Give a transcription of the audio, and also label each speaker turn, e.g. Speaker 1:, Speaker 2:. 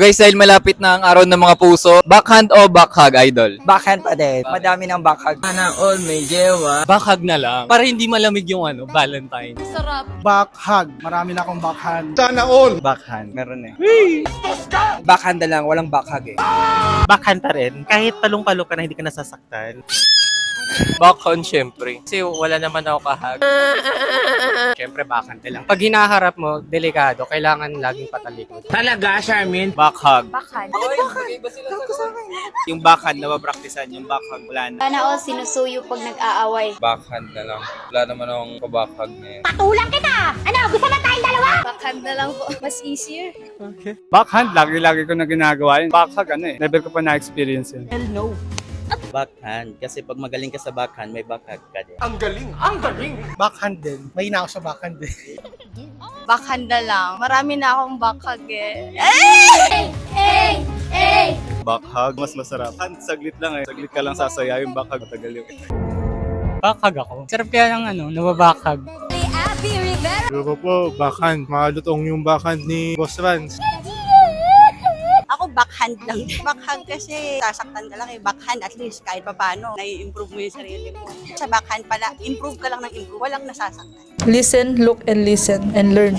Speaker 1: Guys, dahil malapit na ang araw ng mga puso, backhand o backhug, idol?
Speaker 2: Backhand pa din. Madami ng backhand.
Speaker 3: Sana all may jewa.
Speaker 4: Backhug na lang. Para hindi malamig yung Valentine.
Speaker 5: Sarap.
Speaker 6: Backhug. Marami na akong backhand.
Speaker 2: Backhand. Meron eh. Backhand na lang. Walang backhug eh.
Speaker 7: Backhand pa rin. Kahit talong-palo ka na hindi ka nasasaktan.
Speaker 4: Backhand, syempre. Kasi wala naman ako kahag. Syempre, backhand na lang. Pag hinaharap mo, delikado, kailangan laging patalikod.
Speaker 3: Talaga, Charmin?
Speaker 7: Backhug.
Speaker 5: Backhand.
Speaker 7: Yung backhand na mapraktisan, yung backhug wala na.
Speaker 5: Sana all sinusuyo pag nag-aaway.
Speaker 1: Backhand na lang. Wala naman akong pabackhug ngayon.
Speaker 5: Patulang kita! Ano? Gusto ba tayong dalawa? Backhand na lang po. Mas easier.
Speaker 6: Backhand, lagi-lagi ko na ginagawa yun. Backhug, never ko pa na-experience yun.
Speaker 8: Backhand. Kasi pag magaling ka sa backhand, may backhug ka din.
Speaker 6: Backhand din. May na ako sa backhand din.
Speaker 5: Backhand na lang. Marami na akong backhand eh.
Speaker 7: Backhug, mas masarap. Hand, saglit lang eh. Saglit ka lang sasaya, yung backhug matagal yung
Speaker 4: Backhug ako. Sarap kaya ng nababakhug.
Speaker 6: Siguro po, backhand. Malutong yung backhand ni Boss Vance.
Speaker 9: Ako backhand lang. Backhand kasi sasaktan ka lang eh. Backhand at least kahit pa paano, nai-improve mo yung sarili mo. Sa backhand pala, improve ka lang ng improve. Walang nasasaktan.
Speaker 10: Listen, look, and listen, and learn.